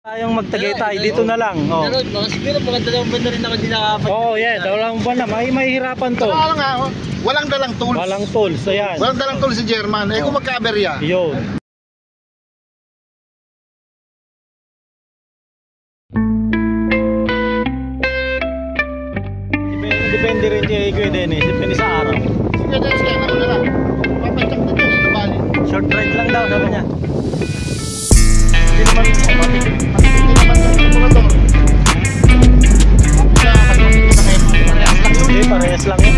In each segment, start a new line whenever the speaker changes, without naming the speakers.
Tayong magtagaytay dito na lang. Oh.
Pero siguro maganda lang ba na rin ako di nakapag.
Oh, yeah, dalawang buwan na. May hirapan to.
Saka nga, walang dalang tools.
Walang tools, ayan.
Walang dalang tools si German. Eh kung magka-aberya.
Yun. Depende rin kay Kuya Dennis. Depende sa araw.
Sige, Dennis, kaya naman na lang. Papachak na dyan, ito bali.
Short ride lang daw, sabi niya.
Hindi naman ito mga to.
Okay, parehas lang yun.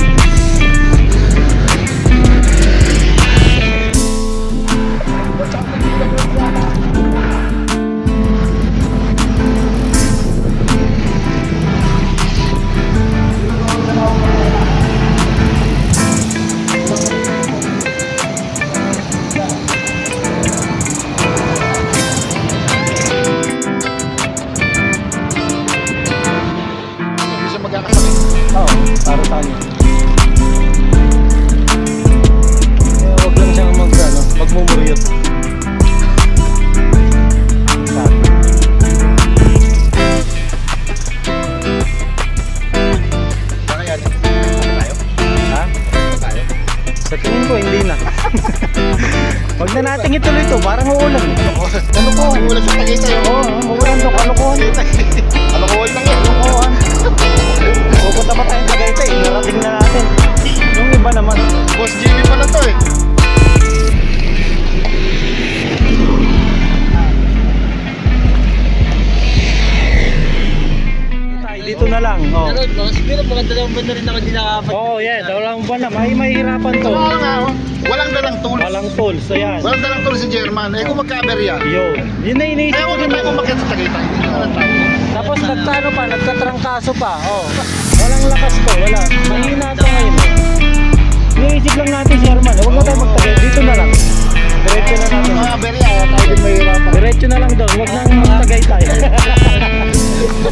Para tayo. Huwag lang siyang magmumuryot. Ha? Sa tingin ko hindi na. Huwag na natin ituloy ito, parang uulan.
Kalokohan. Uulan sa Tagaytay.
Oo, uulan ito, kalokohan.
Kalokohan lang yan.
Kalokohan. Pupunta pa tayong Tagaytay, narating na natin. Yung iba naman.
Boss Jimmy pala to eh.
Dito na lang. Oh.
Pero siguro maganda lang ba na rin ako di nakapag.
Oh, yeah, dalawang buwan na. May hirapan to.
Saka nga, walang dalang tools.
Walang tools, ayan.
Walang dalang tools si German. Eh kung magka-aberya.
Yun. Yun na iniisip
Kaya
ko
huwag
rin
na
ako.
umakyat sa Tagaytay. Hindi naman tayo.
Tapos nagkatrangkaso pa. Oh. Walang lakas to, wala. Mahina to ngayon. Iniisip lang natin si Herman. Huwag na tayo magtagay. Dito na lang. Diretso na natin.
Mga aberya, tayo din mahirapan.
Diretso na lang doon. Huwag nang magtagay tayo.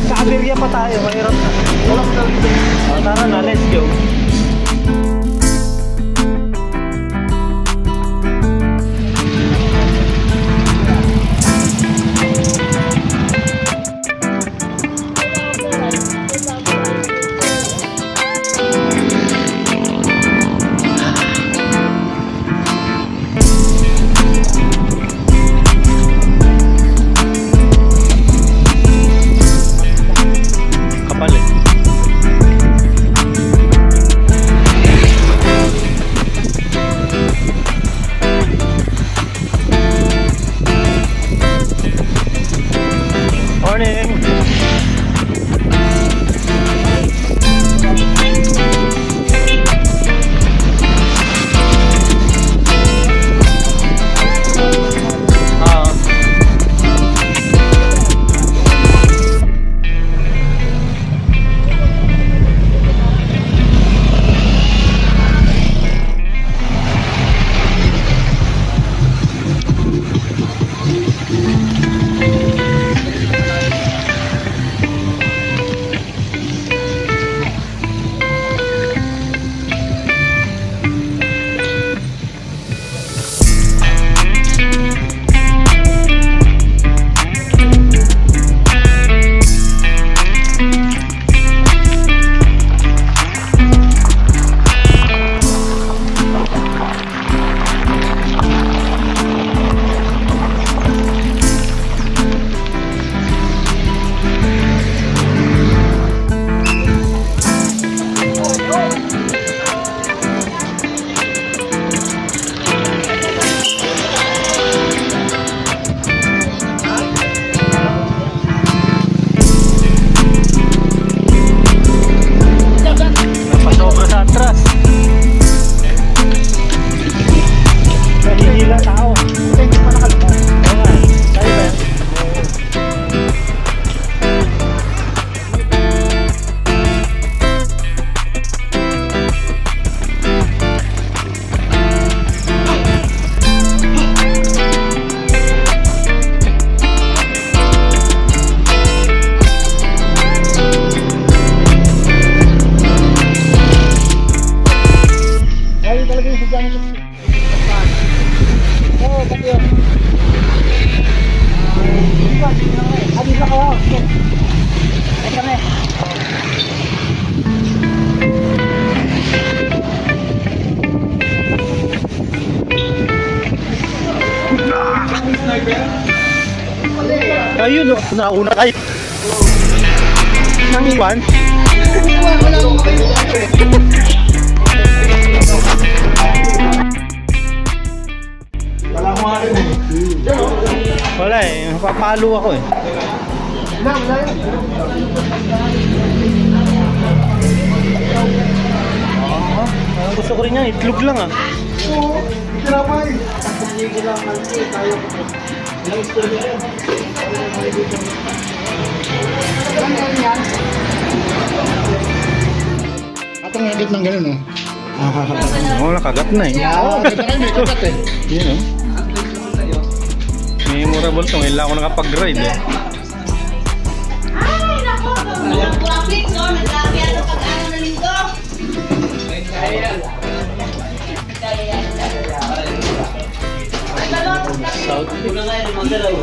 Sa aberya pa tayo. Mahirap na.
Walang dalang tools.
Oh, tara na. Let's go. Kapal eh. Morning. Ayun, oh, nauna kayo. Nang iwan? Wala eh, napapalo ako eh. Gusto ko rin yan, itlog lang ah.
Atong edit ng ganun, oh.
Oo, nakagat na eh.
Oo, kita kayo may kagat eh.
Yun oh. Memorable to, ngayon lang ako nakapag-ride eh.
Ay, nako! Graphics, oh, naglabi ano pag-ano na linggo.
South Korea nga yun, mga dalaw.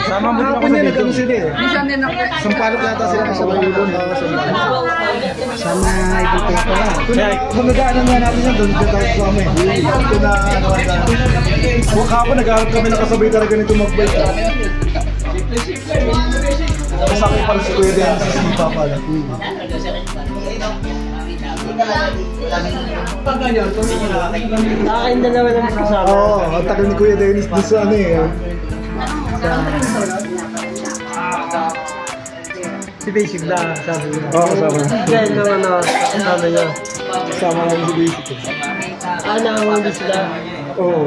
Sama mo ako sa dito.
Sampalok yata sila sa Bayulon. Sana ibigay ko lang.
Magdaanan nga natin yan doon dito sa amin. Ito na ano ka. Mukha pa naghahanap kami nakasabay talaga nito mag-bike. Masakit pala si Kuya Dennis sa sipa pala.
Akin dalawa lang kasama.
Oo, ang tagal ni Kuya Dennis doon sa ano eh.
Si Basic na, sabi niya.
Oo, kasama na.
Ganyan naman na, sabi niya.
Kasama namin si Basic.
Nakahuli sila.
Oo.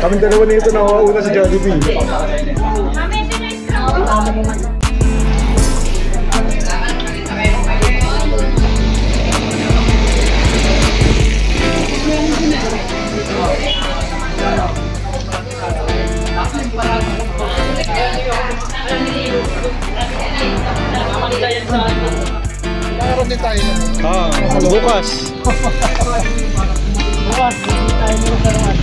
Kaming dalawa na ito nakuha sa Jollibee.
Meron din tayo.
Ah, bukas.
Bukas, hindi tayo nila sa ruwan.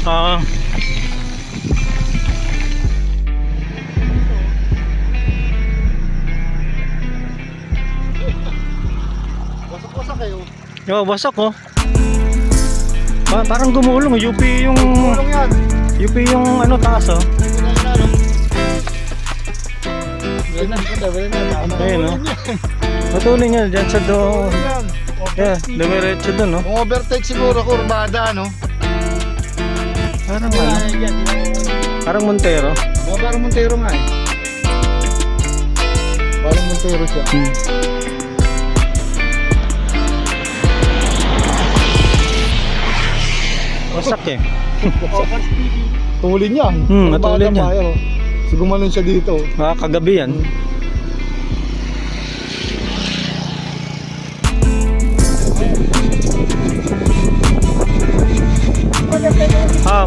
Ah.
Wasak-wasak kayo.
Yo, wasak oh. Parang gumulong, UP yung
Tulong yan.
UP yung ano taas oh. Ayun oh. Patuloy niya dyan sa do.
Yan.
Yeah, dumiretso doon no.
Kung overtake siguro, kurbada, no?
Parang ano? Parang Montero.
Parang Montero nga eh. Parang Montero siya.
Wasak eh.
Tumulin niya.
Matulin niya.
So gumanon siya dito.
Kagabi yan.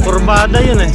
Kurbada yun eh.